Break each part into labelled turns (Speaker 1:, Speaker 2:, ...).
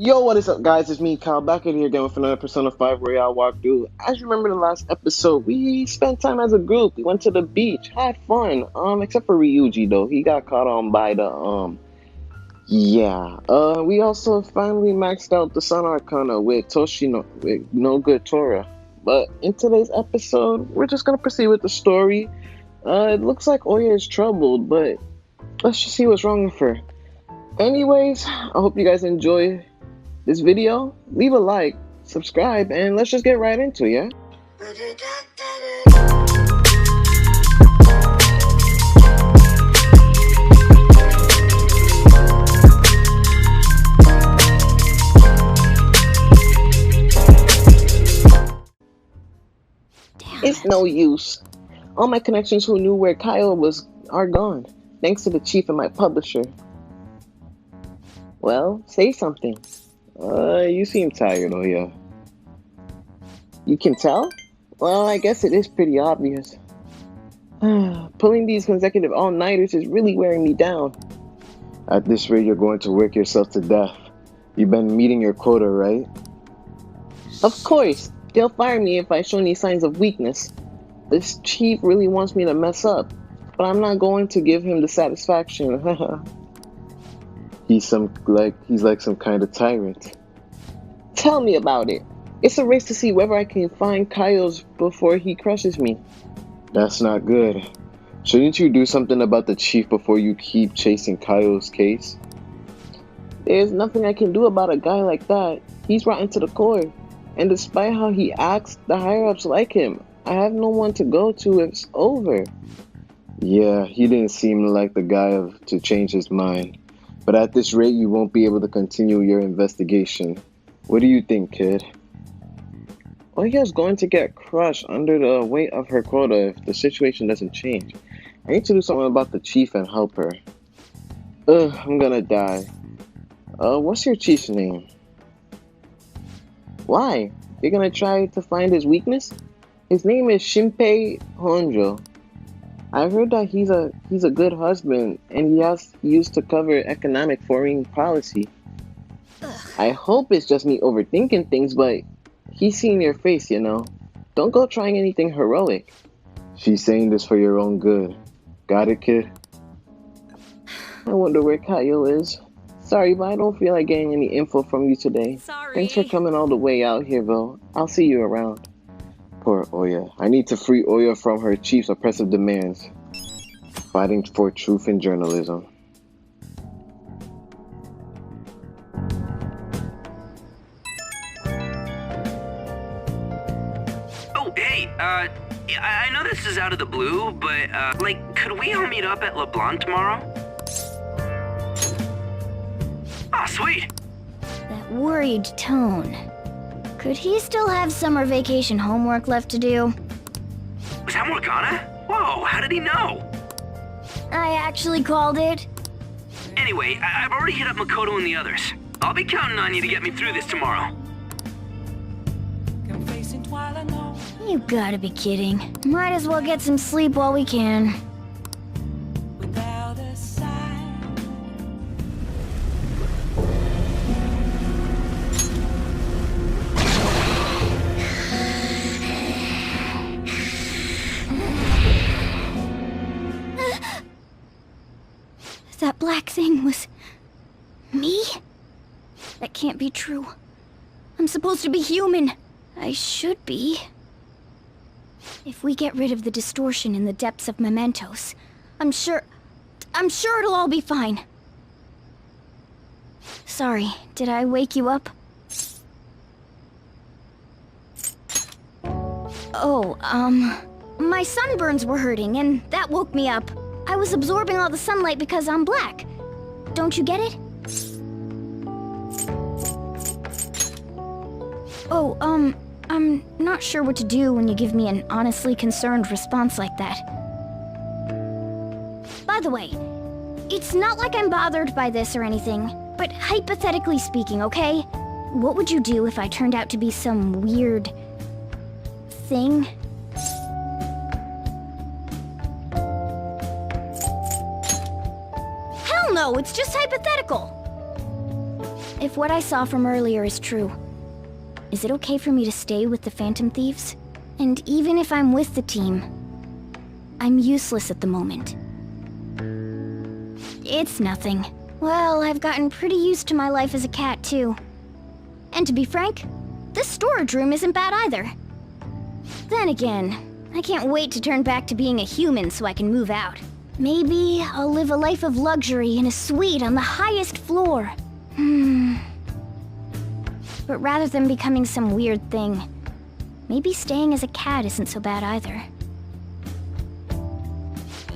Speaker 1: Yo, what is up, guys? It's me, Kyle, back in here again with another Persona 5 Royale walkthrough. As you remember the last episode, we spent time as a group. We went to the beach, had fun. Except for Ryuji though, he got caught on by the we also finally maxed out the Sun Arcana with Toshino with No Good Tora. But in today's episode, we're just gonna proceed with the story. It looks like Oya is troubled, but let's just see what's wrong with her. Anyways, I hope you guys enjoy this video. Leave a like, subscribe, and let's just get right into it, yeah? It's no use. All my connections who knew where Kyle was are gone, thanks to the chief and my publisher. Well, say something. You seem tired, Oya. You can tell? Well, I guess it is pretty obvious. Pulling these consecutive all-nighters is really wearing me down. At this rate, you're going to work yourself to death. You've been meeting your quota, right? Of course! They'll fire me if I show any signs of weakness. This chief really wants me to mess up, but I'm not going to give him the satisfaction. He's like some kind of tyrant. Tell me about it. It's a race to see whether I can find Kyle's before he crushes me. That's not good. Shouldn't you do something about the chief before you keep chasing Kyle's case? There's nothing I can do about a guy like that. He's rotten to the core. And despite how he acts, the higher-ups like him. I have no one to go to if it's over. Yeah, he didn't seem like the guy to change his mind. But at this rate, you won't be able to continue your investigation. What do you think, kid? Oya's going to get crushed under the weight of her quota if the situation doesn't change. I need to do something about the chief and help her. Ugh, I'm gonna die. What's your chief's name? Why? You're gonna try to find his weakness? His name is Shinpei Honjo. I heard that he's a good husband and he used to cover economic foreign policy. Ugh. I hope it's just me overthinking things, but he's seen your face, you know. Don't go trying anything heroic. She's saying this for your own good. Got it, kid? I wonder where Kyle is. Sorry, but I don't feel like getting any info from you today.
Speaker 2: Sorry.
Speaker 1: Thanks for coming all the way out here, though. I'll see you around. Poor Oya. I need to free Oya from her chief's oppressive demands. Fighting for truth in journalism.
Speaker 3: Oh, hey, I know this is out of the blue, but, could we all meet up at LeBlanc tomorrow? Ah, sweet!
Speaker 2: That worried tone. Could he still have summer vacation homework left to do?
Speaker 3: Was that Morgana? Whoa, how did he know?
Speaker 2: I actually called it.
Speaker 3: Anyway, I've already hit up Makoto and the others. I'll be counting on you to get me through this tomorrow.
Speaker 2: You gotta be kidding. Might as well get some sleep while we can. That black thing was... me? That can't be true. I'm supposed to be human. I should be. If we get rid of the distortion in the depths of mementos, I'm sure it'll all be fine. Sorry, did I wake you up? Oh, my sunburns were hurting and that woke me up. I was absorbing all the sunlight because I'm black. Don't you get it? Oh, I'm not sure what to do when you give me an honestly concerned response like that. By the way, it's not like I'm bothered by this or anything, but hypothetically speaking, okay? What would you do if I turned out to be some weird... thing? No, it's just hypothetical. if what I saw from earlier is true, is it okay for me to stay with the Phantom Thieves? And even if I'm with the team, I'm useless at the moment. It's nothing. Well, I've gotten pretty used to my life as a cat, too. And to be frank, this storage room isn't bad either. Then again, I can't wait to turn back to being a human so I can move out. Maybe I'll live a life of luxury in a suite on the highest floor. But rather than becoming some weird thing, maybe staying as a cat isn't so bad either.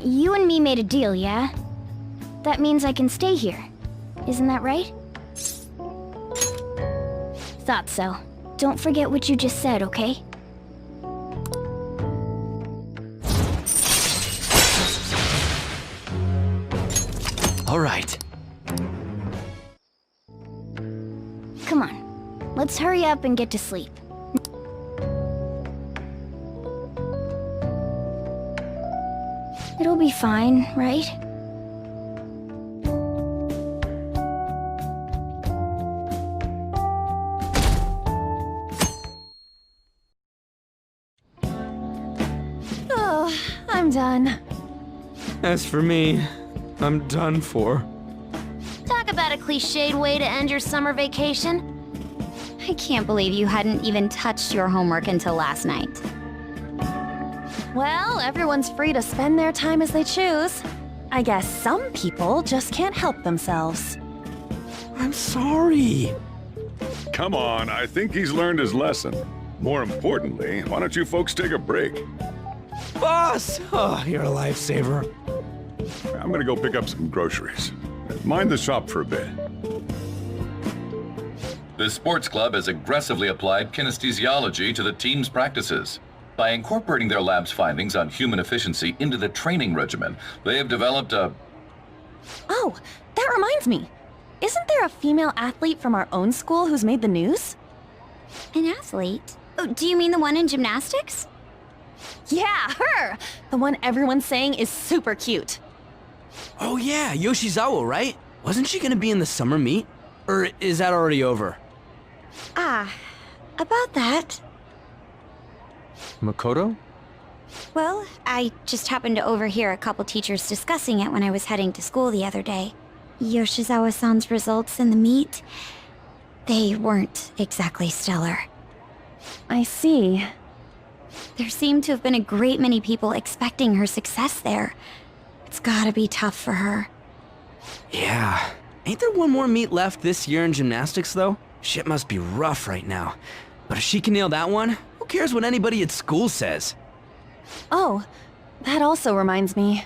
Speaker 2: You and me made a deal, yeah? That means I can stay here. Isn't that right? Thought so. Don't forget what you just said, okay?
Speaker 4: All right.
Speaker 2: Come on. Let's hurry up and get to sleep. It'll be fine, right?
Speaker 5: Oh, I'm done.
Speaker 4: As for me, I'm done for.
Speaker 5: Talk about a cliched way to end your summer vacation.
Speaker 6: I can't believe you hadn't even touched your homework until last night.
Speaker 5: Well, everyone's free to spend their time as they choose. I guess some people just can't help themselves.
Speaker 4: I'm sorry.
Speaker 7: Come on, I think he's learned his lesson. More importantly, why don't you folks take a break?
Speaker 4: Boss! Oh, you're a lifesaver.
Speaker 7: I'm gonna go pick up some groceries. Mind the shop for a bit.
Speaker 8: The sports club has aggressively applied kinesthesiology to the team's practices. By incorporating their lab's findings on human efficiency into the training regimen, they have developed a...
Speaker 5: Oh, that reminds me. Isn't there a female athlete from our own school who's made the news?
Speaker 6: An athlete? Oh, do you mean the one in gymnastics?
Speaker 5: Yeah, her! The one everyone's saying is super cute.
Speaker 4: Oh yeah, Yoshizawa, right? Wasn't she gonna be in the summer meet? Or is that already over?
Speaker 6: Ah, about that.
Speaker 4: Makoto?
Speaker 6: Well, I just happened to overhear a couple teachers discussing it when I was heading to school the other day. Yoshizawa-san's results in the meet, they weren't exactly stellar.
Speaker 5: I see.
Speaker 6: There seemed to have been a great many people expecting her success there. It's gotta be tough for her.
Speaker 4: Yeah. Ain't there one more meet left this year in gymnastics, though? Shit must be rough right now. But if she can nail that one, who cares what anybody at school says?
Speaker 5: Oh, that also reminds me.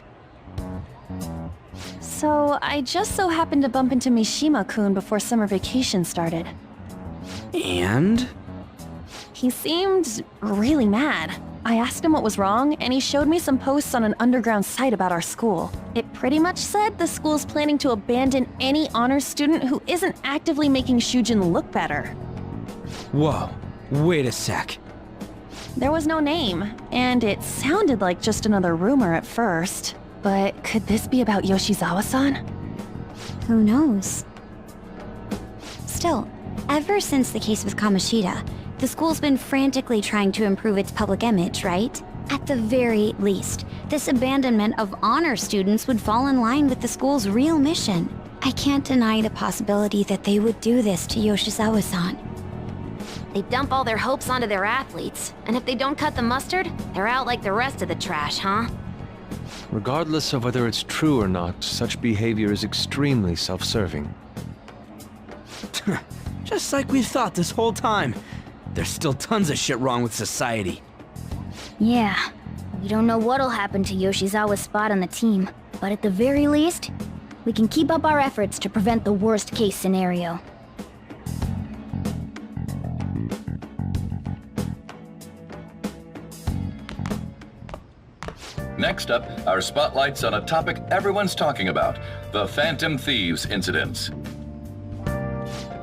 Speaker 5: So, I just so happened to bump into Mishima-kun before summer vacation started.
Speaker 4: And?
Speaker 5: He seemed really mad. I asked him what was wrong, and he showed me some posts on an underground site about our school. It pretty much said the school's planning to abandon any honors student who isn't actively making Shujin look better.
Speaker 4: Whoa, wait a sec.
Speaker 5: There was no name, and it sounded like just another rumor at first. But could this be about Yoshizawa-san?
Speaker 6: Who knows? Still, ever since the case with Kamoshida, the school's been frantically trying to improve its public image, right? At the very least, this abandonment of honor students would fall in line with the school's real mission. I can't deny the possibility that they would do this to Yoshizawa-san.
Speaker 5: They dump all their hopes onto their athletes, and if they don't cut the mustard, they're out like the rest of the trash, huh?
Speaker 9: Regardless of whether it's true or not, such behavior is extremely self-serving.
Speaker 4: Just like we thought this whole time. There's still tons of shit wrong with society.
Speaker 2: Yeah. We don't know what'll happen to Yoshizawa's spot on the team, but at the very least, we can keep up our efforts to prevent the worst case scenario.
Speaker 8: Next up, our spotlight's on a topic everyone's talking about, the Phantom Thieves incidents.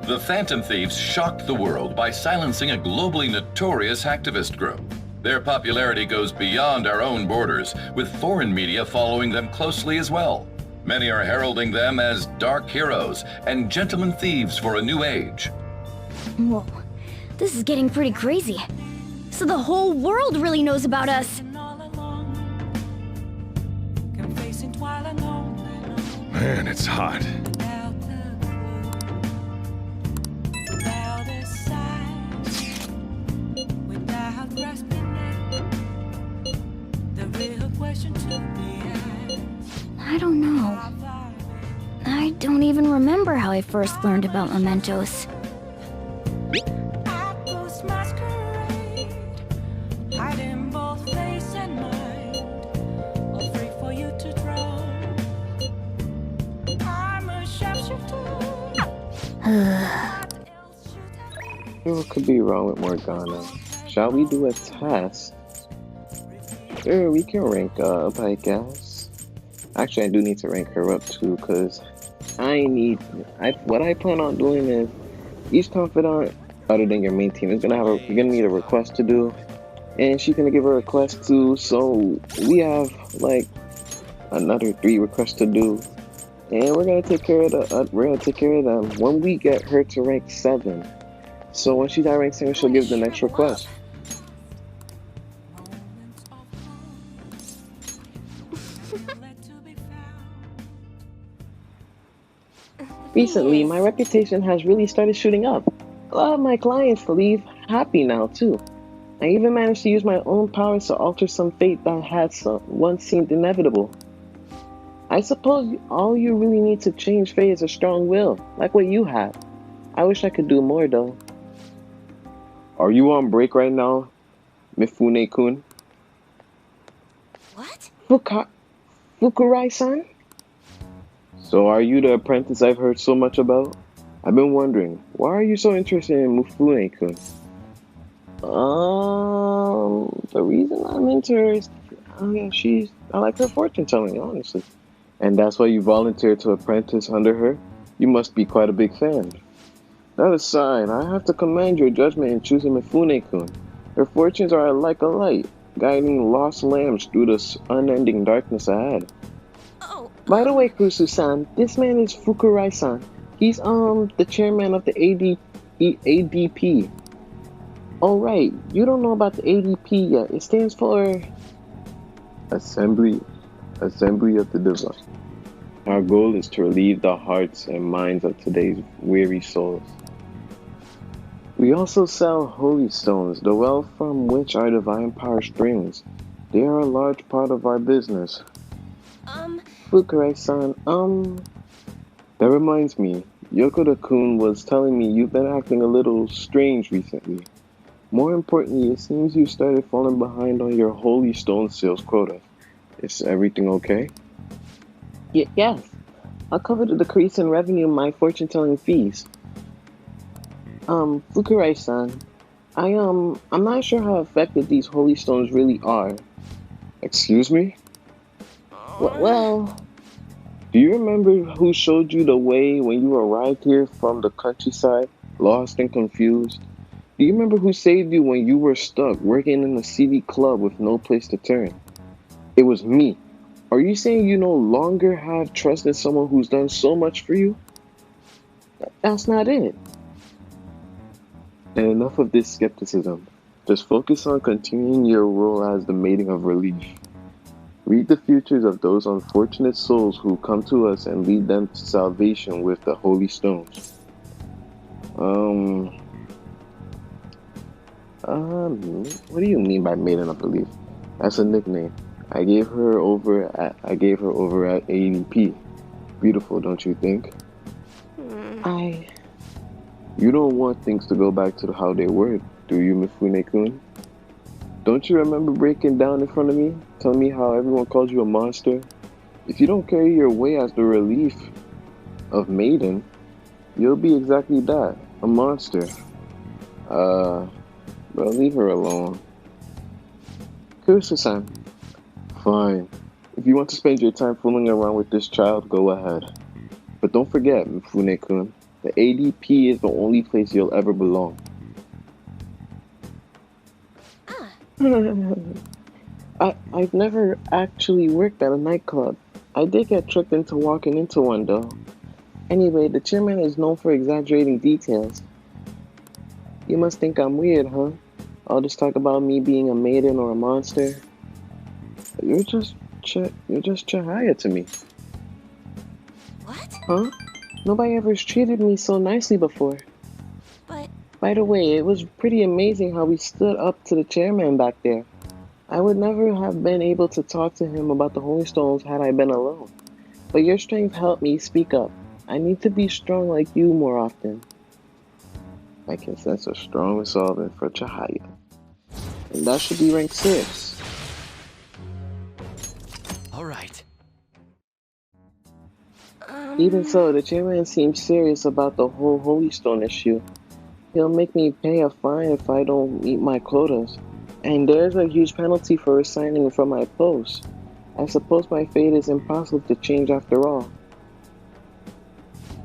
Speaker 8: The Phantom Thieves shocked the world by silencing a globally notorious hacktivist group. Their popularity goes beyond our own borders, with foreign media following them closely as well. Many are heralding them as dark heroes and gentlemen thieves for a new age.
Speaker 2: Whoa, this is getting pretty crazy. So the whole world really knows about us.
Speaker 7: Man, it's hot.
Speaker 2: I don't know. I don't even remember how I first learned about mementos.
Speaker 1: What could be wrong with Morgana? Shall we do a test? Sure, we can rank up, I guess. Actually, I do need to rank her up too, because what I plan on doing is each confidant other than your main team is you're gonna need a request to do, and she's gonna give a request too. So we have like another 3 requests to do, and we're gonna take care of them when we get her to rank 7. So when she's at rank 7, she'll give the next request. Recently, my reputation has really started shooting up. A lot of my clients leave happy now too. I even managed to use my own powers to alter some fate that had once seemed inevitable. I suppose all you really need to change fate is a strong will, like what you have. I wish I could do more though. Are you on break right now, Mifune-kun?
Speaker 6: What?
Speaker 1: Fukurai-san? So are you the apprentice I've heard so much about? I've been wondering, why are you so interested in Mifune-kun? The reason I'm into her is, I like her fortune telling, honestly. And that's why you volunteered to apprentice under her? You must be quite a big fan. That aside, I have to commend your judgment in choosing Mifune-kun. Her fortunes are like a light, guiding lost lambs through the unending darkness ahead. By the way, Kusu-san, this man is Fukurai-san. He's the chairman of the ADP. Oh right, you don't know about the ADP yet. It stands for Assembly of the Divine. Our goal is to relieve the hearts and minds of today's weary souls. We also sell holy stones, the wealth from which our divine power springs. They are a large part of our business. Fukurai-san, that reminds me, Yokota-kun was telling me you've been acting a little strange recently. More importantly, it seems you started falling behind on your holy stone sales quota. Is everything okay? Yes. I'll cover the decrease in revenue of my fortune-telling fees. Fukurai-san, I'm not sure how effective these holy stones really are. Excuse me? Well, do you remember who showed you the way when you arrived here from the countryside, lost and confused? Do you remember who saved you when you were stuck working in a seedy club with no place to turn? It was me. Are you saying you no longer have trust in someone who's done so much for you? That's not it. And enough of this skepticism. Just focus on continuing your role as the maiden of relief. Read the futures of those unfortunate souls who come to us and lead them to salvation with the holy stones. What do you mean by maiden of relief? That's a nickname. I gave her over at ADP. Beautiful, don't you think? You don't want things to go back to how they were, do you, Mifune-kun? Don't you remember breaking down in front of me, telling me how everyone called you a monster? If you don't carry your way as the relief of maiden, you'll be exactly that, a monster. Well, leave her alone. Kusu-san. Fine. If you want to spend your time fooling around with this child, go ahead. But don't forget, Mifune-kun, the ADP is the only place you'll ever belong. I've never actually worked at a nightclub. I did get tricked into walking into one though. Anyway, the chairman is known for exaggerating details. You must think I'm weird, huh? All this talk about me being a maiden or a monster. You're just Chihaya to me.
Speaker 5: What?
Speaker 1: Huh? Nobody ever treated me so nicely before.
Speaker 5: But...
Speaker 1: By the way, it was pretty amazing how we stood up to the chairman back there. I would never have been able to talk to him about the Holy Stones had I been alone. But your strength helped me speak up. I need to be strong like you more often. I can sense a strong resolve for Chihaya. And that should be rank 6.
Speaker 4: All right.
Speaker 1: Even so, the chairman seems serious about the whole Holy Stone issue. He'll make me pay a fine if I don't meet my quotas. And there's a huge penalty for resigning from my post. I suppose my fate is impossible to change after all.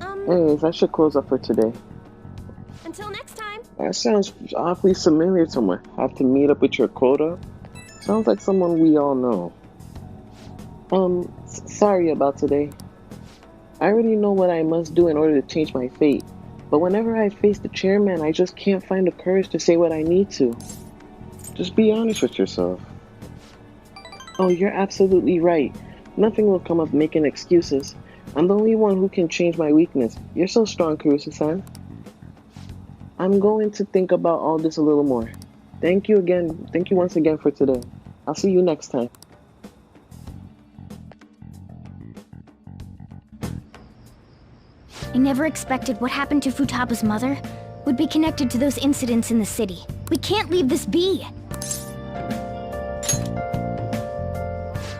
Speaker 1: Anyways, I should close up for today.
Speaker 5: Until next time.
Speaker 1: That sounds awfully familiar to me. Have to meet up with your quota? Sounds like someone we all know. Sorry about today. I already know what I must do in order to change my fate. But whenever I face the chairman, I just can't find the courage to say what I need to. Just be honest with yourself. Oh, you're absolutely right. Nothing will come of making excuses. I'm the only one who can change my weakness. You're so strong, Kurusu-san. I'm going to think about all this a little more. Thank you again. Thank you once again for today. I'll see you next time.
Speaker 2: I never expected what happened to Futaba's mother would be connected to those incidents in the city. We can't leave this be.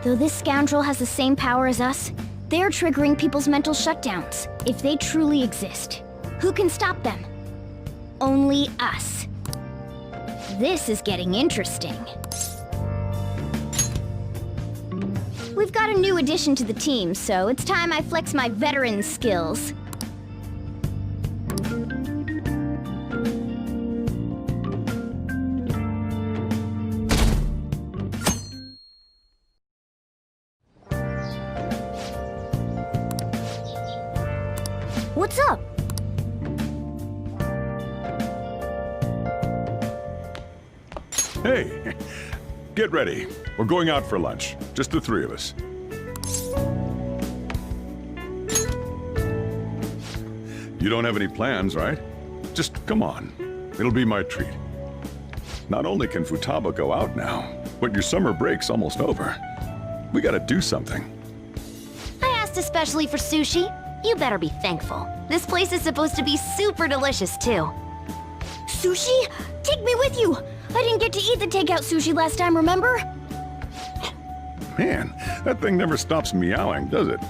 Speaker 2: Though this scoundrel has the same power as us, they're triggering people's mental shutdowns, if they truly exist. Who can stop them? Only us. This is getting interesting. We've got a new addition to the team, so it's time I flex my veteran skills. What's up?
Speaker 7: Hey, get ready. We're going out for lunch. Just the three of us. You don't have any plans, right? Just come on. It'll be my treat. Not only can Futaba go out now, but your summer break's almost over. We gotta do something.
Speaker 10: I asked especially for sushi. You better be thankful. This place is supposed to be super delicious, too.
Speaker 2: Sushi? Take me with you! I didn't get to eat the takeout sushi last time, remember?
Speaker 7: Man, that thing never stops meowing, does it?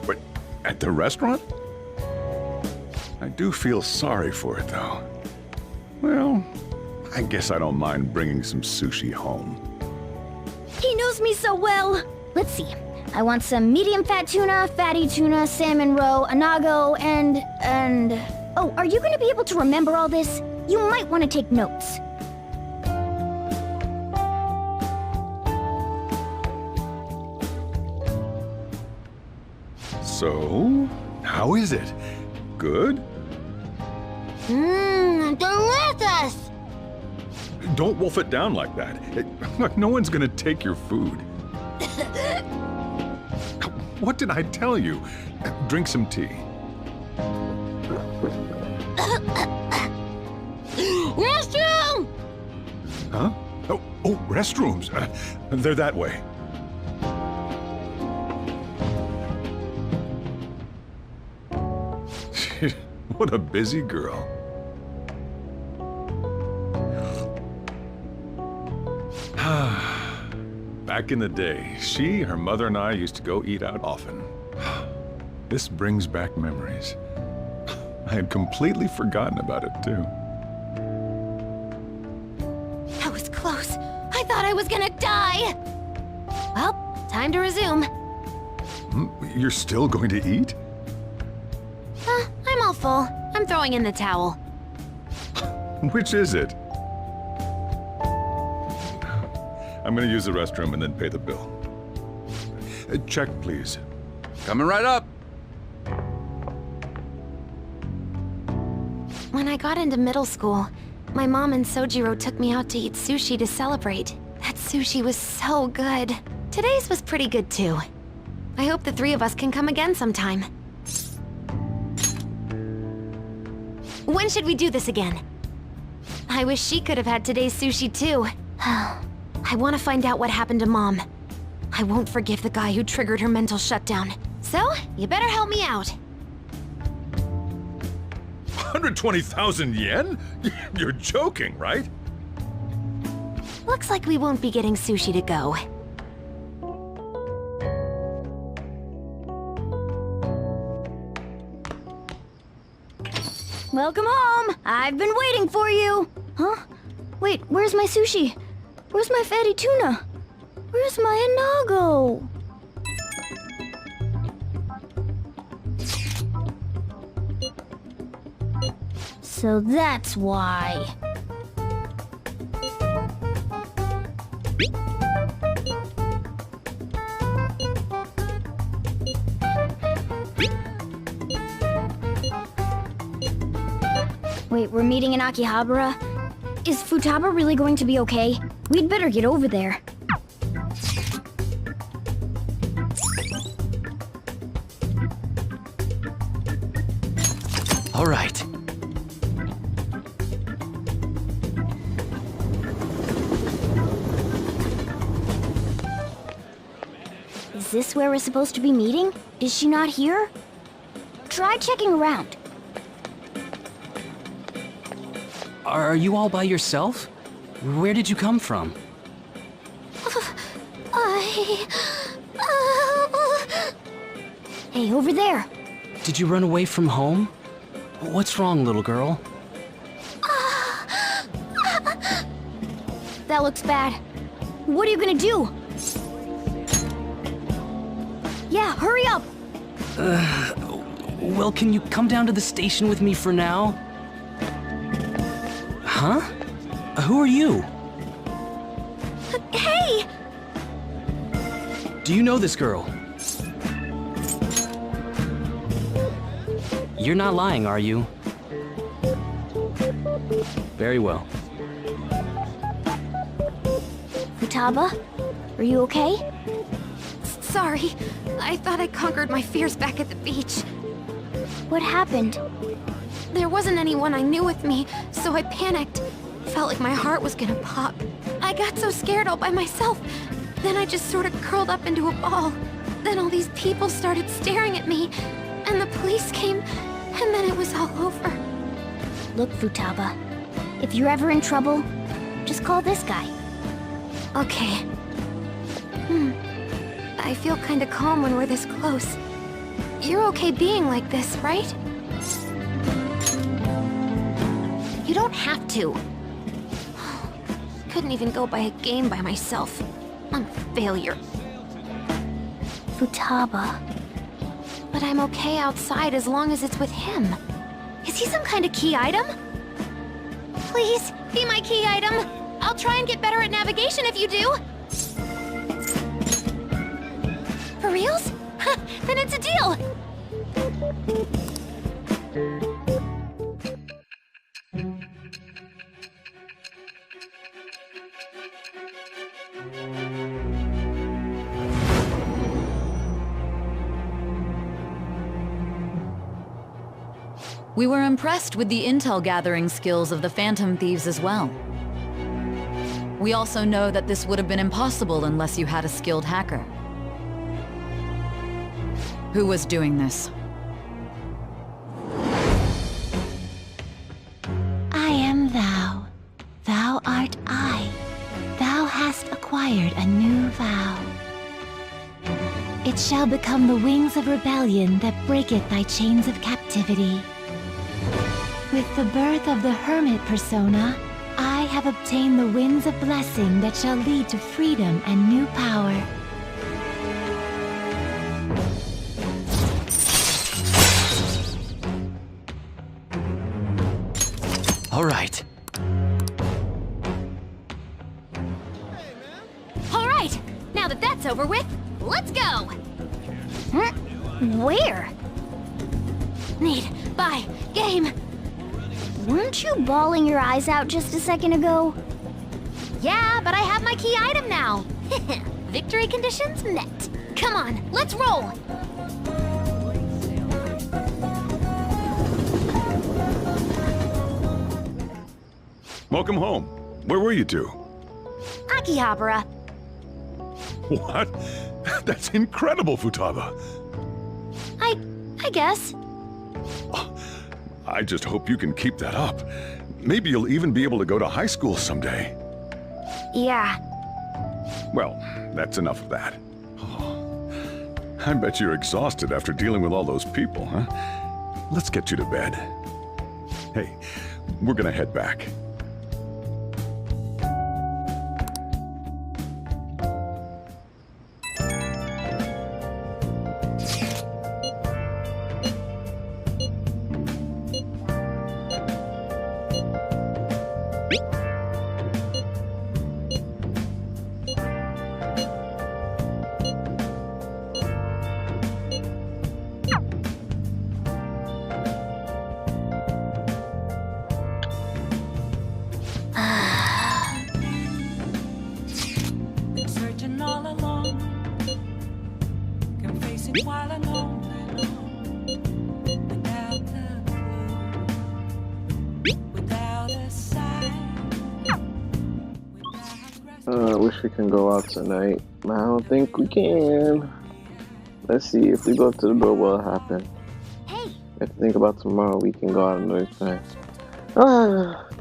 Speaker 7: But at the restaurant? I do feel sorry for it, though. Well, I guess I don't mind bringing some sushi home.
Speaker 2: He knows me so well! Let's see. I want some medium-fat tuna, fatty tuna, salmon roe, anago, and... Oh, are you gonna be able to remember all this? You might want to take notes.
Speaker 7: So, how is it? Good?
Speaker 10: Delicious!
Speaker 7: Don't wolf it down like that. Look, no one's gonna take your food. What did I tell you? Drink some tea.
Speaker 10: Restroom!
Speaker 7: Huh? Oh, restrooms. They're that way. What a busy girl. Back in the day, she, her mother, and I used to go eat out often. This brings back memories. I had completely forgotten about it, too.
Speaker 10: That was close. I thought I was gonna die. Well, time to resume.
Speaker 7: You're still going to eat?
Speaker 10: I'm all full. I'm throwing in the towel.
Speaker 7: Which is it? I'm gonna use the restroom and then pay the bill. Check, please.
Speaker 11: Coming right up.
Speaker 10: When I got into middle school, my mom and Sojiro took me out to eat sushi to celebrate. That sushi was so good. Today's was pretty good too. I hope the three of us can come again sometime. When should we do this again? I wish she could have had today's sushi too. I want to find out what happened to Mom. I won't forgive the guy who triggered her mental shutdown. So, you better help me out.
Speaker 7: 120,000 yen? You're joking, right?
Speaker 10: Looks like we won't be getting sushi to go.
Speaker 2: Welcome home! I've been waiting for you! Huh? Wait, where's my sushi? Where's my fatty tuna? Where's my anago? So that's why. Wait, we're meeting in Akihabara? Is Futaba really going to be okay? We'd better get over there.
Speaker 4: All right.
Speaker 2: Is this where we're supposed to be meeting? Is she not here? Try checking around.
Speaker 4: Are you all by yourself? Where did you come from?
Speaker 2: Hey, over there.
Speaker 4: Did you run away from home? What's wrong, little girl?
Speaker 2: That looks bad. What are you gonna do? Yeah, hurry up!
Speaker 4: Well, can you come down to the station with me for now? Huh? Who are you?
Speaker 2: Hey!
Speaker 4: Do you know this girl? You're not lying, are you? Very well.
Speaker 2: Futaba? Are you okay?
Speaker 10: Sorry, I thought I conquered my fears back at the beach.
Speaker 2: What happened?
Speaker 10: There wasn't anyone I knew with me, so I panicked. Felt like my heart was gonna pop. I got so scared all by myself. Then I just sort of curled up into a ball. Then all these people started staring at me, and the police came, and then it was all over.
Speaker 2: Look, Futaba. If you're ever in trouble, just call this guy.
Speaker 10: Okay. I feel kinda calm when we're this close. You're okay being like this, right? You don't have to. Couldn't even go by a game by myself. I'm a failure.
Speaker 2: Futaba.
Speaker 10: But I'm okay outside as long as it's with him. Is he some kind of key item? Please, be my key item. I'll try and get better at navigation if you do. For reals? Then it's a deal.
Speaker 12: We were impressed with the intel gathering skills of the Phantom Thieves as well. We also know that this would have been impossible unless you had a skilled hacker. Who was doing this?
Speaker 13: I am thou. Thou art I. Thou hast acquired a new vow. It shall become the wings of rebellion that breaketh thy chains of captivity. With the birth of the Hermit persona, I have obtained the winds of blessing that shall lead to freedom and new power.
Speaker 4: All right.
Speaker 2: that's over with, let's go! Where?
Speaker 10: Need, buy, game.
Speaker 2: Weren't you bawling your eyes out just a second ago?
Speaker 10: Yeah, but I have my key item now. Victory conditions met. Come on, let's roll.
Speaker 7: Welcome home. Where were you two?
Speaker 10: Akihabara.
Speaker 7: What? That's incredible, Futaba.
Speaker 10: I guess.
Speaker 7: I just hope you can keep that up. Maybe you'll even be able to go to high school someday.
Speaker 10: Yeah.
Speaker 7: Well, that's enough of that. Oh, I bet you're exhausted after dealing with all those people, huh? Let's get you to bed. Hey, we're gonna head back.
Speaker 1: I wish we can go out tonight. I don't think we can. Let's see, if we go to the door, what'll happen?
Speaker 2: Hey!
Speaker 1: If you think about tomorrow, we can go out another time.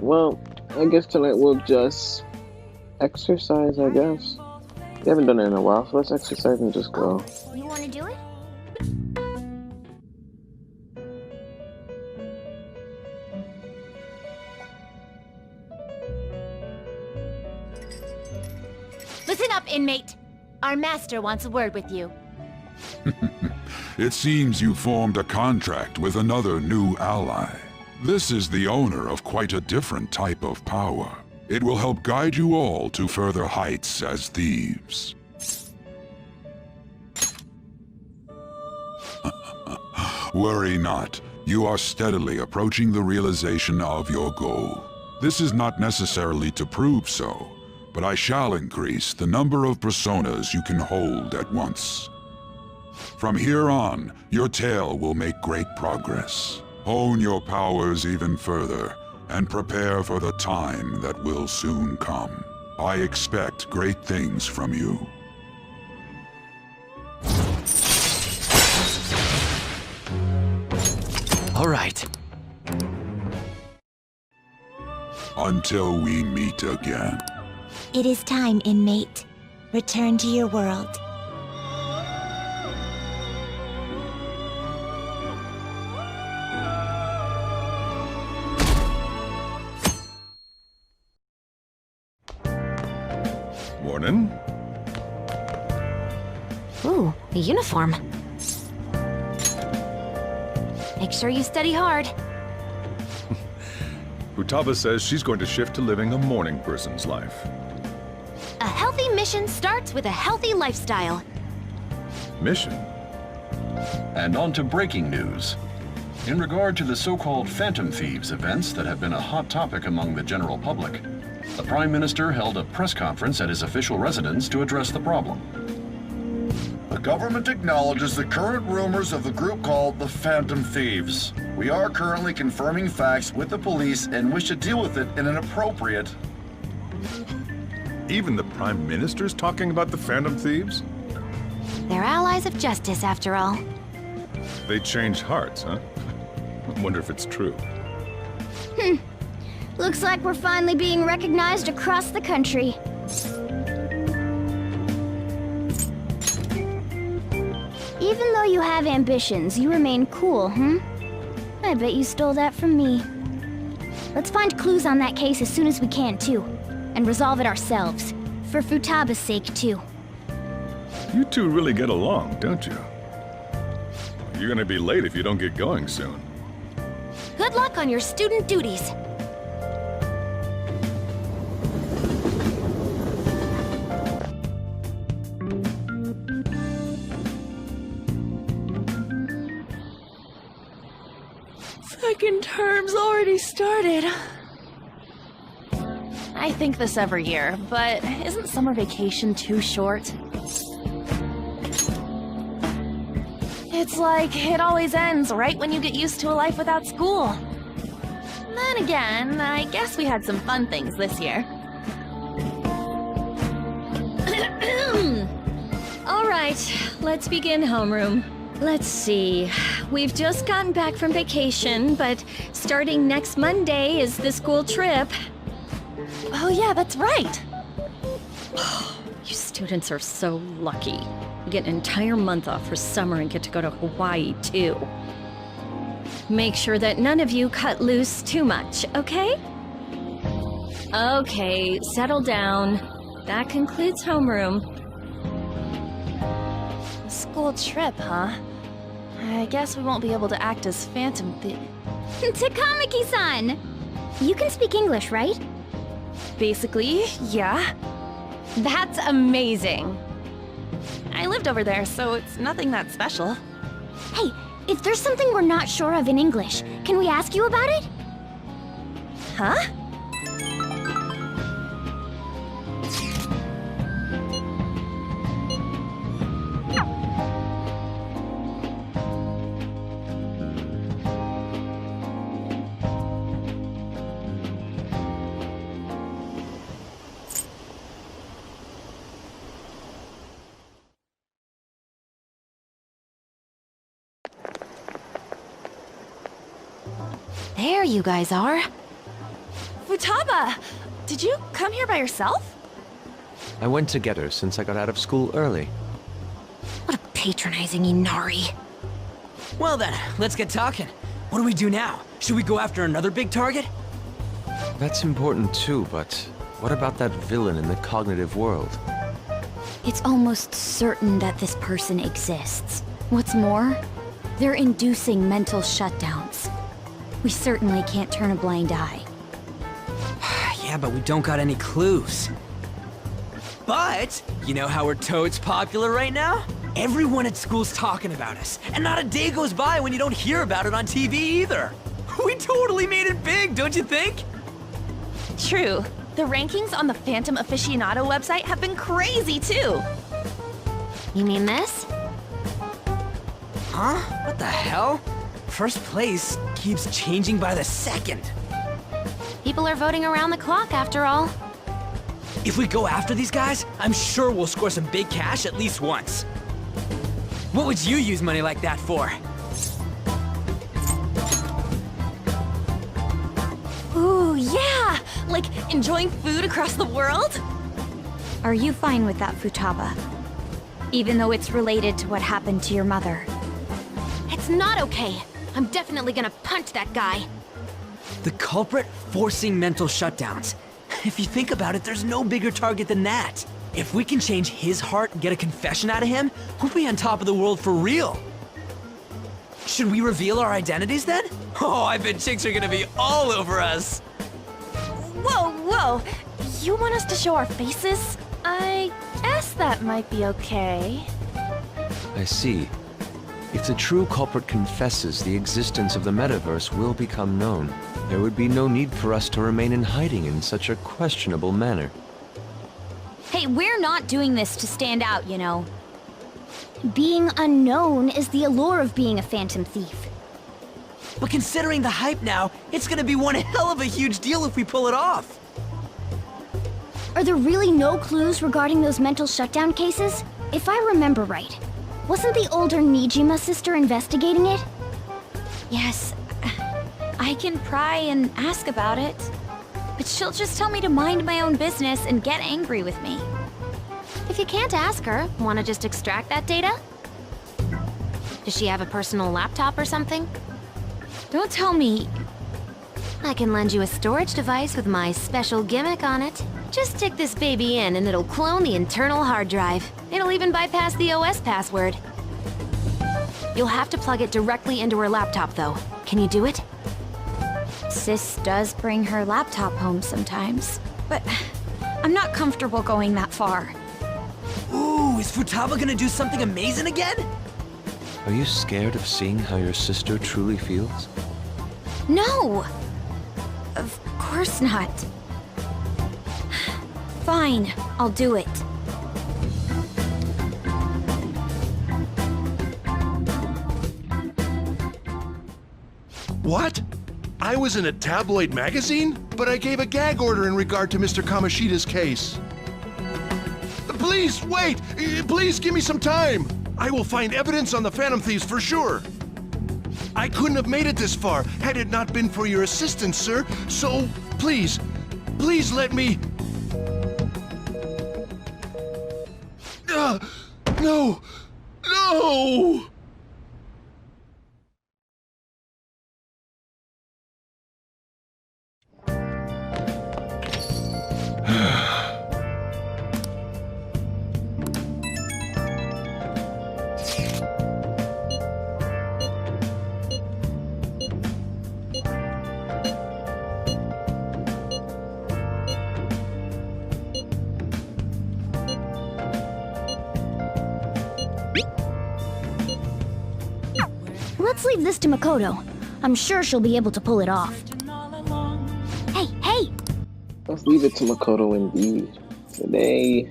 Speaker 1: Well, I guess tonight we'll just exercise, I guess. We haven't done it in a while, so let's exercise and just go.
Speaker 2: You wanna do it?
Speaker 13: Listen up, inmate. Our master wants a word with you.
Speaker 11: It seems you formed a contract with another new ally. This is the owner of quite a different type of power. It will help guide you all to further heights as thieves. Worry not. You are steadily approaching the realization of your goal. This is not necessarily to prove so, but I shall increase the number of personas you can hold at once. From here on, your tale will make great progress. Hone your powers even further, and prepare for the time that will soon come. I expect great things from you.
Speaker 4: All right.
Speaker 11: Until we meet again.
Speaker 13: It is time, inmate. Return to your world.
Speaker 7: Morning.
Speaker 10: Ooh, a uniform. Make sure you study hard.
Speaker 7: Futaba says she's going to shift to living a morning person's life.
Speaker 10: A healthy mission starts with a healthy lifestyle.
Speaker 7: Mission?
Speaker 8: And on to breaking news. In regard to the so-called Phantom Thieves events that have been a hot topic among the general public, the Prime Minister held a press conference at his official residence to address the problem.
Speaker 14: The government acknowledges the current rumors of the group called the Phantom Thieves. We are currently confirming facts with the police and wish to deal with it in an appropriate...
Speaker 7: Even the Prime Minister's talking about the Phantom Thieves?
Speaker 10: They're allies of justice, after all.
Speaker 7: They change hearts, huh? I wonder if it's true.
Speaker 2: Looks like we're finally being recognized across the country. Even though you have ambitions, you remain cool, I bet you stole that from me. Let's find clues on that case as soon as we can, too. And resolve it ourselves. For Futaba's sake, too.
Speaker 7: You two really get along, don't you? You're gonna be late if you don't get going soon.
Speaker 10: Good luck on your student duties.
Speaker 5: Second term's already started. I think this every year, but isn't summer vacation too short? It's like it always ends right when you get used to a life without school. Then again, I guess we had some fun things this year.
Speaker 2: All right, let's begin homeroom. Let's see. We've just gotten back from vacation, but starting next Monday is the school trip.
Speaker 5: Oh yeah, that's right.
Speaker 2: You students are so lucky. You get an entire month off for summer and get to go to Hawaii, too. Make sure that none of you cut loose too much, okay? Okay, settle down. That concludes homeroom.
Speaker 5: School trip, huh? I guess we won't be able to act as Phantom Thief.
Speaker 6: Takamaki-san! You can speak English, right?
Speaker 5: Basically, yeah.
Speaker 6: That's amazing.
Speaker 5: I lived over there, so it's nothing that special.
Speaker 6: Hey, if there's something we're not sure of in English, can we ask you about it?
Speaker 5: Huh?
Speaker 10: There you guys are.
Speaker 5: Futaba! Did you come here by yourself?
Speaker 9: I went to get her since I got out of school early.
Speaker 10: What a patronizing Inari.
Speaker 4: Well then, let's get talking. What do we do now? Should we go after another big target?
Speaker 9: That's important too, but what about that villain in the cognitive world?
Speaker 6: It's almost certain that this person exists. What's more, they're inducing mental shutdowns. We certainly can't turn a blind eye.
Speaker 4: Yeah, but we don't got any clues. But, you know how we're totes popular right now? Everyone at school's talking about us, and not a day goes by when you don't hear about it on TV either. We totally made it big, don't you think?
Speaker 5: True. The rankings on the Phantom Aficionado website have been crazy, too.
Speaker 10: You mean this?
Speaker 4: Huh? What the hell? First place keeps changing by the second.
Speaker 10: People are voting around the clock, after all.
Speaker 4: If we go after these guys, I'm sure we'll score some big cash at least once. What would you use money like that for?
Speaker 5: Ooh, yeah! Like enjoying food across the world?
Speaker 6: Are you fine with that, Futaba? Even though it's related to what happened to your mother.
Speaker 10: It's not okay. I'm definitely gonna punch that guy.
Speaker 4: The culprit forcing mental shutdowns. If you think about it, there's no bigger target than that. If we can change his heart and get a confession out of him, we'll be on top of the world for real. Should we reveal our identities then? Oh, I bet chicks are gonna be all over us.
Speaker 5: Whoa, whoa! You want us to show our faces? I guess that might be okay.
Speaker 9: I see. If the true culprit confesses, the existence of the metaverse will become known. There would be no need for us to remain in hiding in such a questionable manner.
Speaker 6: Hey, we're not doing this to stand out, you know. Being unknown is the allure of being a phantom thief.
Speaker 4: But considering the hype now, it's gonna be one hell of a huge deal if we pull it off.
Speaker 6: Are there really no clues regarding those mental shutdown cases? If I remember right, wasn't the older Nijima sister investigating it? Yes, I can pry and ask about it, but she'll just tell me to mind my own business and get angry with me.
Speaker 10: If you can't ask her, wanna just extract that data? Does she have a personal laptop or something?
Speaker 6: Don't tell me.
Speaker 10: I can lend you a storage device with my special gimmick on it. Just stick this baby in and it'll clone the internal hard drive. It'll even bypass the OS password. You'll have to plug it directly into her laptop though. Can you do it?
Speaker 6: Sis does bring her laptop home sometimes, but I'm not comfortable going that far.
Speaker 4: Ooh, is Futaba gonna do something amazing again?
Speaker 9: Are you scared of seeing how your sister truly feels?
Speaker 2: No! Of course not. Fine, I'll do it.
Speaker 15: What? I was in a tabloid magazine? But I gave a gag order in regard to Mr. Kamoshida's case. Please, wait! Please give me some time! I will find evidence on the Phantom Thieves for sure. I couldn't have made it this far had it not been for your assistance, sir. So, please let me... No! No!
Speaker 2: Let's leave this to Makoto. I'm sure she'll be able to pull it off. Hey!
Speaker 1: Let's leave it to Makoto indeed. Today,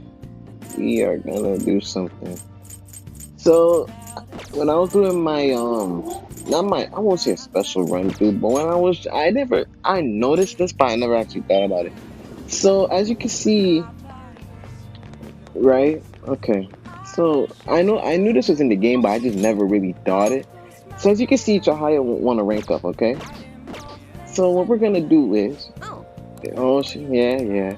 Speaker 1: we are gonna do something. So, when I was doing my, I won't say a special run through, but when I noticed this, but I never actually thought about it. So, as you can see, right? Okay. So, I knew this was in the game, but I just never really thought it. So, as you can see, Chihaya won't want to rank up, okay? So, what we're gonna do is... yeah.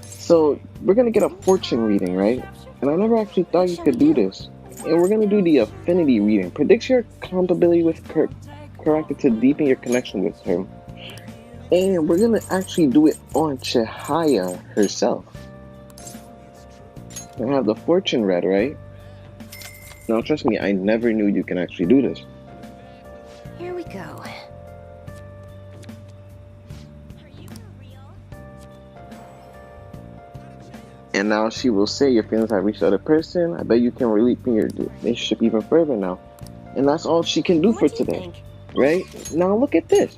Speaker 1: So, we're gonna get a fortune reading, right? And I never actually thought you could do this. And we're gonna do the affinity reading. Predicts your compatibility with character to deepen your connection with her. And we're gonna actually do it on Chihaya herself. I have the fortune read, right? Now, trust me, I never knew you can actually do this.
Speaker 2: Here we go.
Speaker 1: And now she will say your feelings have reached the other person. I bet you can relate in your relationship even further now. And that's all she can do for today. Right? Now look at this.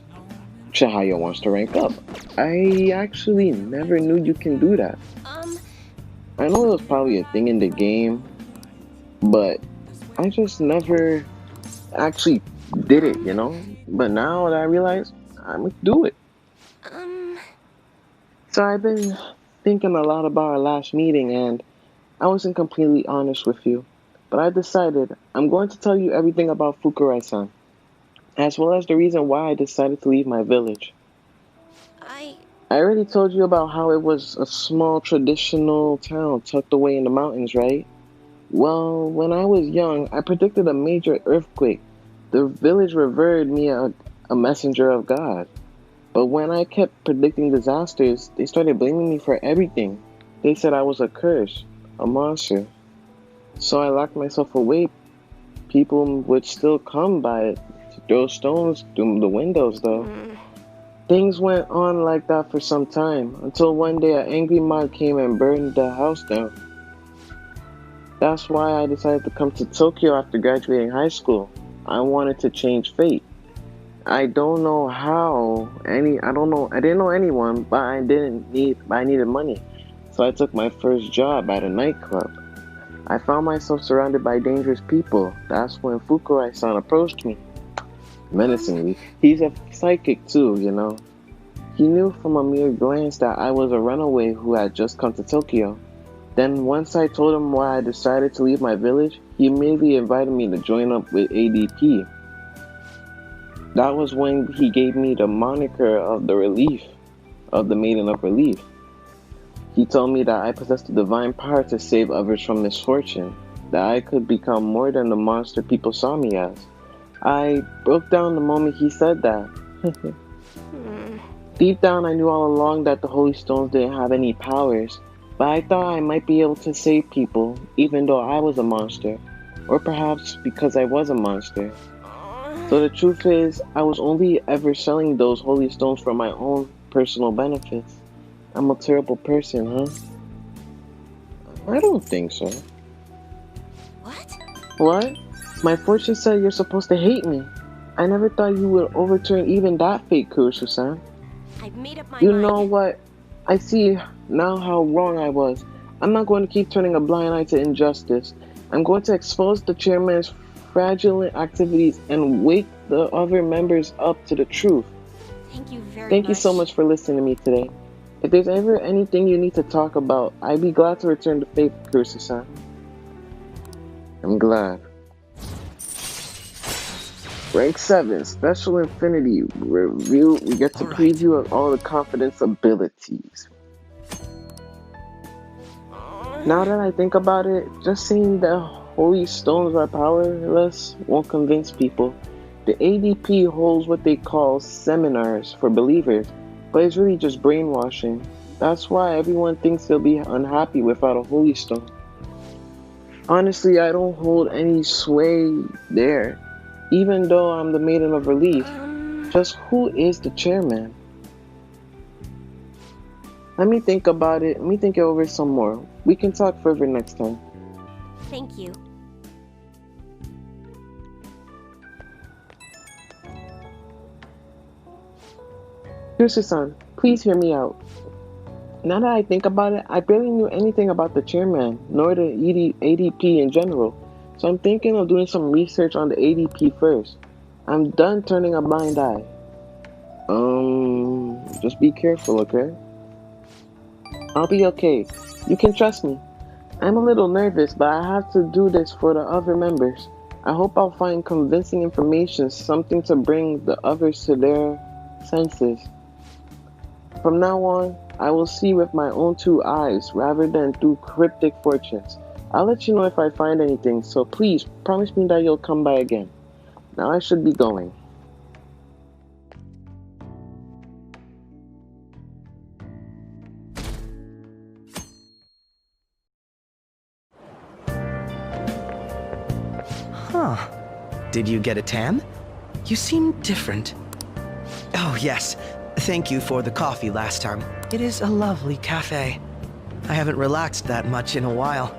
Speaker 1: Chihaya wants to rank up. I actually never knew you can do that. I know it was probably a thing in the game, but I just never actually did it, you know? But now that I realize, I'm gonna do it. So I've been thinking a lot about our last meeting, and I wasn't completely honest with you. But I decided I'm going to tell you everything about Fukurai-san, as well as the reason why I decided to leave my village. I already told you about how it was a small traditional town tucked away in the mountains, right? Well, when I was young, I predicted a major earthquake. The village revered me a messenger of God. But when I kept predicting disasters, they started blaming me for everything. They said I was a curse, a monster. So I locked myself away. People would still come by it to throw stones through the windows, though. Things went on like that for some time, until one day an angry mob came and burned the house down. That's why I decided to come to Tokyo after graduating high school. I wanted to change fate. I don't know how, I didn't know anyone, but I needed money. So I took my first job at a nightclub. I found myself surrounded by dangerous people. That's when Fukurai-san approached me. Menacingly. He's a psychic too, you know. He knew from a mere glance that I was a runaway who had just come to Tokyo. Then once I told him why I decided to leave my village, he immediately invited me to join up with ADP. That was when he gave me the moniker of the Maiden of Relief. He told me that I possessed the divine power to save others from misfortune, that I could become more than the monster people saw me as. I broke down the moment he said that. Deep down, I knew all along that the Holy Stones didn't have any powers, but I thought I might be able to save people, even though I was a monster, or perhaps because I was a monster. So the truth is, I was only ever selling those Holy Stones for my own personal benefits. I'm a terrible person, huh? I don't think so.
Speaker 2: What?
Speaker 1: What? My fortune said you're supposed to hate me. I never thought you would overturn even that fate, Kurusu-san.
Speaker 6: I've made up my
Speaker 1: You
Speaker 6: mind.
Speaker 1: know what? I see now how wrong I was. I'm not going to keep turning a blind eye to injustice. I'm going to expose the chairman's fraudulent activities and wake the other members up to the truth.
Speaker 6: Thank you very much.
Speaker 1: Thank you so much for listening to me today. If there's ever anything you need to talk about, I'd be glad to return the favor, Kurusu-san. I'm glad. Rank 7, Special Infinity Review. We get to preview of all the confidence abilities. Now that I think about it, just saying that holy stones are powerless won't convince people. The ADP holds what they call seminars for believers, but it's really just brainwashing. That's why everyone thinks they'll be unhappy without a holy stone. Honestly, I don't hold any sway there, even though I'm the Maiden of Relief. Just who is the chairman? Let me think about it. Let me think it over some more. We can talk further next time.
Speaker 6: Thank you.
Speaker 1: Kurusu-san, please hear me out. Now that I think about it, I barely knew anything about the chairman, nor the ADP in general. So I'm thinking of doing some research on the ADP first. I'm done turning a blind eye. Just be careful, okay? I'll be okay. You can trust me. I'm a little nervous, but I have to do this for the other members. I hope I'll find convincing information, something to bring the others to their senses. From now on, I will see with my own two eyes rather than through cryptic fortunes. I'll let you know if I find anything, so please promise me that you'll come by again. Now I should be going.
Speaker 16: Huh. Did you get a tan? You seem different. Oh, yes. Thank you for the coffee last time. It is a lovely cafe. I haven't relaxed that much in a while.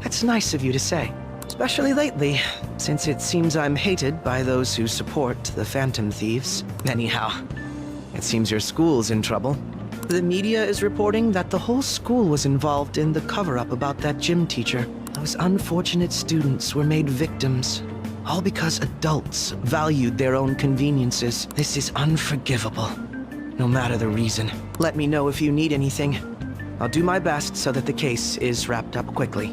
Speaker 16: That's nice of you to say. Especially lately, since it seems I'm hated by those who support the Phantom Thieves. Anyhow, it seems your school's in trouble. The media is reporting that the whole school was involved in the cover-up about that gym teacher. Those unfortunate students were made victims. All because adults valued their own conveniences. This is unforgivable. No matter the reason. Let me know if you need anything. I'll do my best so that the case is wrapped up quickly.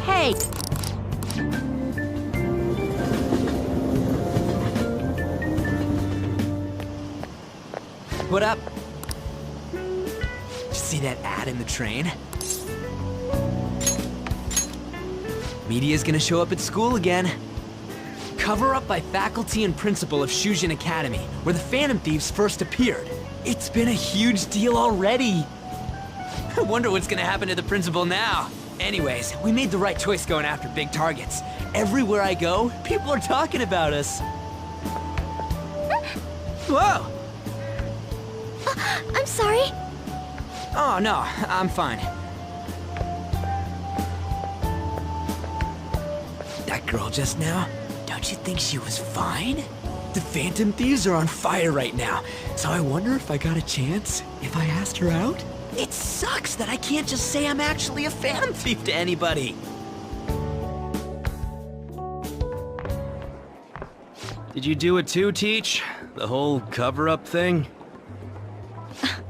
Speaker 5: Hey!
Speaker 4: What up? See that ad in the train? Media's gonna show up at school again. Cover up by faculty and principal of Shujin Academy, where the Phantom Thieves first appeared. It's been a huge deal already. I wonder what's gonna happen to the principal now. Anyways, we made the right choice going after big targets. Everywhere I go, people are talking about us. Whoa!
Speaker 2: I'm sorry.
Speaker 4: Oh, no, I'm fine. That girl just now, don't you think she was fine? The Phantom Thieves are on fire right now, so I wonder if I got a chance if I asked her out? It sucks that I can't just say I'm actually a Phantom Thief to anybody.
Speaker 9: Did you do it too, Teach? The whole cover-up thing?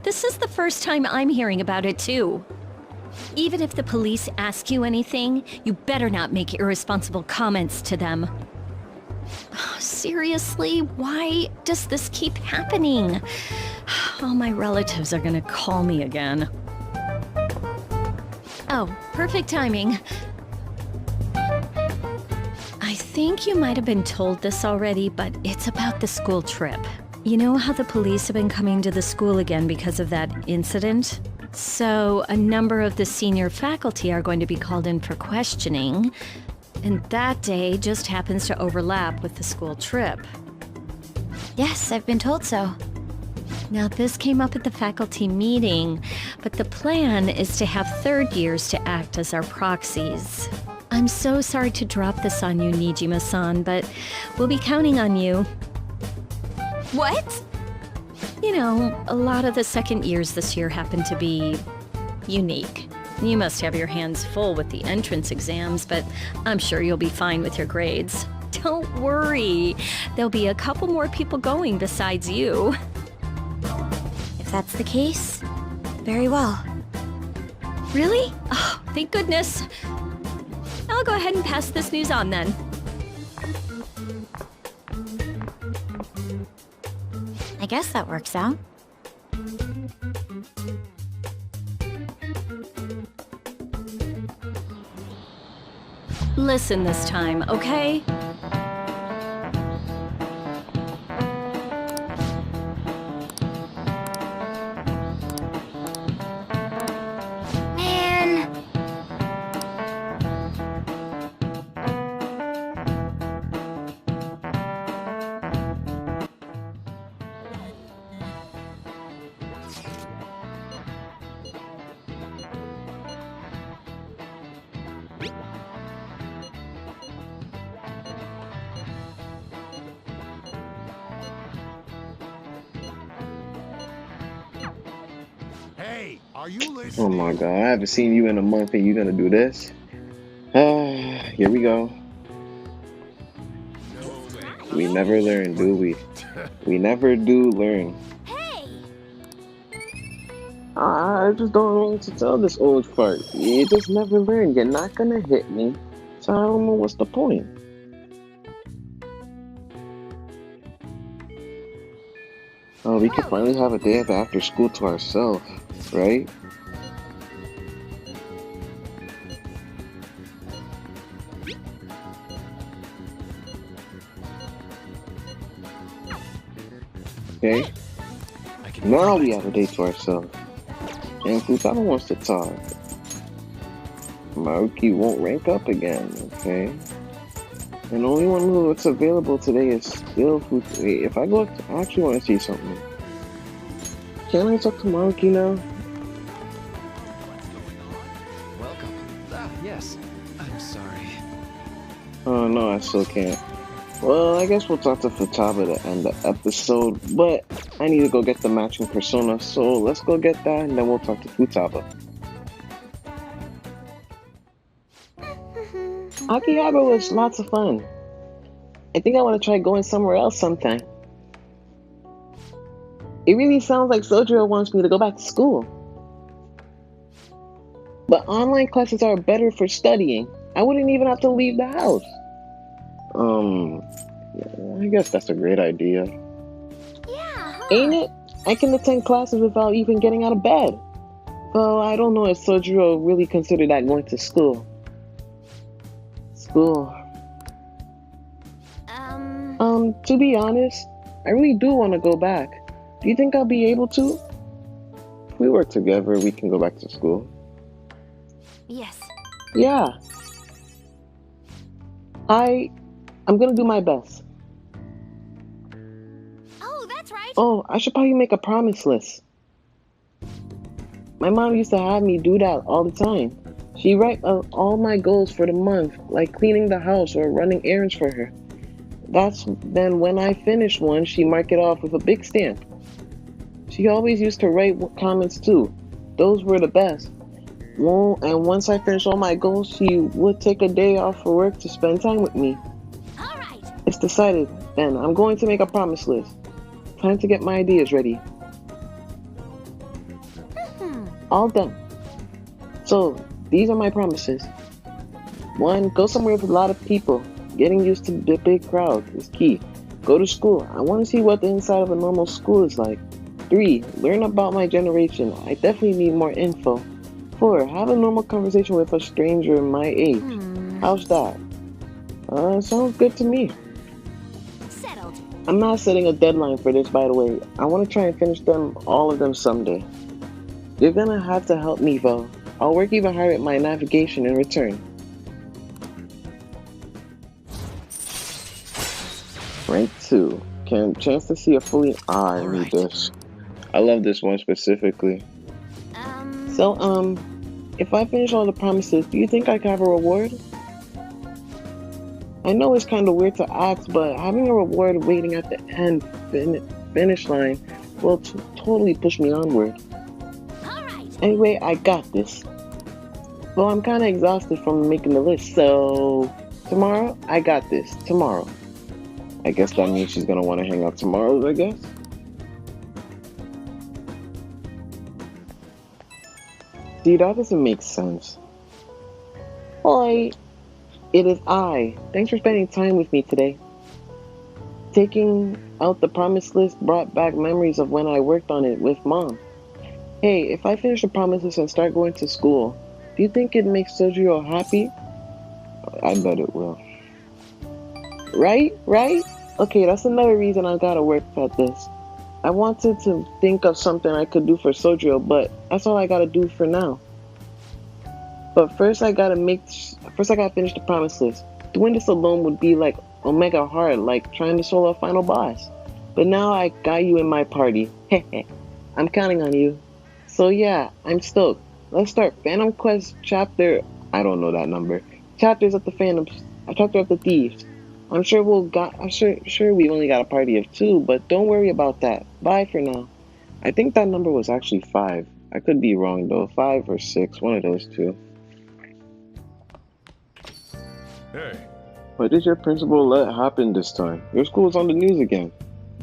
Speaker 5: This is the first time I'm hearing about it, too. Even if the police ask you anything, you better not make irresponsible comments to them. Seriously, why does this keep happening? All my relatives are gonna call me again. Oh, perfect timing. I think you might have been told this already, but it's about the school trip. You know how the police have been coming to the school again because of that incident? So, a number of the senior faculty are going to be called in for questioning, and that day just happens to overlap with the school trip.
Speaker 6: Yes, I've been told so.
Speaker 17: Now, this came up at the faculty meeting, but the plan is to have third years to act as our proxies. I'm so sorry to drop this on you, Nijima-san, but we'll be counting on you.
Speaker 10: What?
Speaker 17: You know, a lot of the second years this year happen to be unique. You must have your hands full with the entrance exams, but I'm sure you'll be fine with your grades. Don't worry. There'll be a couple more people going besides you.
Speaker 6: If that's the case, very well.
Speaker 17: Really? Oh, thank goodness. I'll go ahead and pass this news on then.
Speaker 6: I guess that works out.
Speaker 17: Listen this time, okay?
Speaker 2: Man.
Speaker 15: Hey, are you listening?
Speaker 1: Oh my god, I haven't seen you in a month and you're gonna do this? Here we go. We never learn, do we? We never do learn. I just don't know what to tell this old fart. You just never learn. You're not gonna hit me. So I don't know what's the point. Oh, we could finally have a day of after school to ourselves, right? Okay. Now we have a day to ourselves. And Futaba wants to talk. Maruki won't rank up again, okay? And the only one who's available today is still Futaba. Wait, if I go up to, I actually want to see something. Can I talk to Maruki now?
Speaker 9: Welcome. Yes. I'm sorry.
Speaker 1: Oh no, I still can't. Well, I guess we'll talk to Futaba to end the episode, but I need to go get the matching persona, so let's go get that and then we'll talk to Futaba. Akihabara was lots of fun. I think I want to try going somewhere else sometime. It really sounds like Sojiro wants me to go back to school. But online classes are better for studying. I wouldn't even have to leave the house. I guess that's a great idea.
Speaker 2: Yeah.
Speaker 1: Ain't it? I can attend classes without even getting out of bed. Well, I don't know if Sojiro really considered that going to school. To be honest, I really do want to go back. Do you think I'll be able to? If we work together, we can go back to school.
Speaker 10: Yes.
Speaker 1: Yeah. I'm gonna do my best.
Speaker 10: Oh, that's right.
Speaker 1: Oh, I should probably make a promise list. My mom used to have me do that all the time. She'd write all my goals for the month, like cleaning the house or running errands for her. Then when I finished one, she'd mark it off with a big stamp. She always used to write comments too. Those were the best. Well, and once I finished all my goals, she would take a day off for work to spend time with me.
Speaker 2: All right.
Speaker 1: It's decided. Then I'm going to make a promise list. Time to get my ideas ready. All done. So, these are my promises. 1. Go somewhere with a lot of people. Getting used to the big crowd is key. Go to school. I want to see what the inside of a normal school is like. 3. Learn about my generation. I definitely need more info. 4. Have a normal conversation with a stranger my age. How's that? Sounds good to me.
Speaker 2: Settled.
Speaker 1: I'm not setting a deadline for this, by the way. I want to try and finish all of them someday. You're gonna have to help me, though. I'll work even harder at my navigation in return. Rank 2. Chance to see a fully... I read this. I love this one specifically. So, if I finish all the promises, do you think I could have a reward? I know it's kind of weird to ask, but having a reward waiting at the end finish line will totally push me onward. Anyway, I got this. Well, I'm kind of exhausted from making the list, so tomorrow, I got this. Tomorrow. I guess that means she's gonna want to hang out tomorrow, I guess. See, that doesn't make sense. Oi! It is I. Thanks for spending time with me today. Taking out the promise list brought back memories of when I worked on it with Mom. Hey, if I finish the promises and start going to school, do you think it makes Sojiro happy? I bet it will. Right? Okay, that's another reason I gotta work at this. I wanted to think of something I could do for Sojiro, but that's all I gotta do for now. But first I gotta finish the promise list. Doing this alone would be like omega hard, like trying to solo a final boss. But now I got you in my party. Heh. I'm counting on you. So yeah, I'm stoked. Let's start Phantom Quest chapter, I don't know that number. Chapters of the Chapter of the Thieves. I'm sure we only got a party of 2, but don't worry about that. Bye for now. I think that number was actually 5. I could be wrong though. 5 or 6, one of those two.
Speaker 7: Hey.
Speaker 1: What did your principal let happen this time? Your school's on the news again.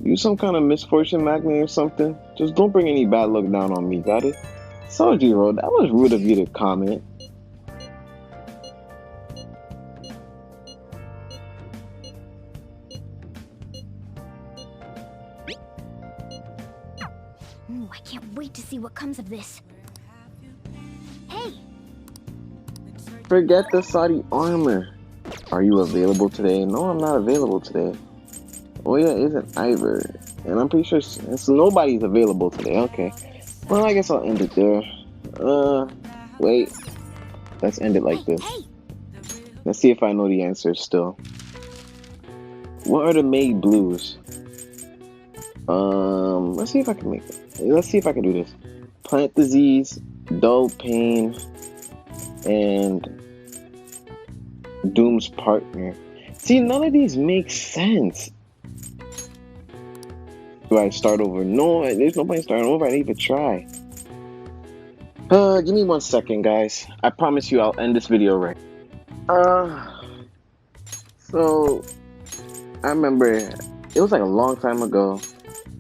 Speaker 1: You some kind of misfortune magnet or something? Just don't bring any bad luck down on me, got it? Sojiro, that was rude of you to comment.
Speaker 2: Ooh, I can't wait to see what comes of this. Hey!
Speaker 1: Forget the Saudi armor. Are you available today? No, I'm not available today. Oh yeah, isn't Ivor? And I'm pretty sure nobody's available today. Okay. Well, I guess I'll end it there. Wait. Let's end it like this. Let's see if I know the answer still. What are the Maid Blues? Let's see if I can make it. Let's see if I can do this. Plant disease, dull pain, and Doom's partner. See, none of these make sense. Do I start over? No, there's no point starting over. I didn't even try. Give me 1 second, guys. I promise you I'll end this video right. So, I remember, it was like a long time ago.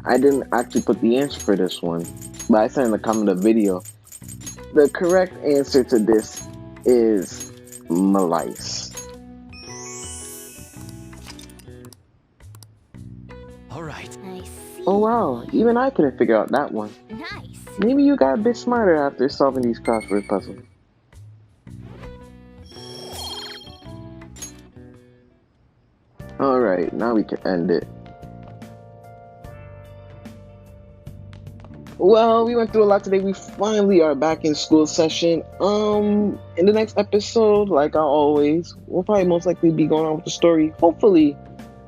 Speaker 1: I didn't actually put the answer for this one, but I said in the comment of the video. The correct answer to this is Malice.
Speaker 4: Alright.
Speaker 1: Oh wow, even I couldn't figure out that one.
Speaker 2: Nice.
Speaker 1: Maybe you got a bit smarter after solving these crossword puzzles. Alright, now we can end it. Well, we went through a lot today. We finally are back in school session. In the next episode, like I always, we'll probably most likely be going on with the story. Hopefully,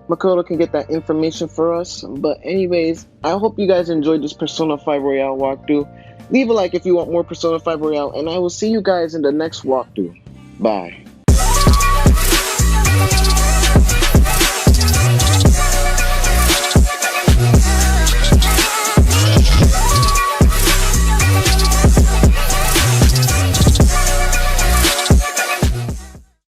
Speaker 1: Makoto can get that information for us. But anyways, I hope you guys enjoyed this Persona 5 Royale walkthrough. Leave a like if you want more Persona 5 Royale, and I will see you guys in the next walkthrough. Bye.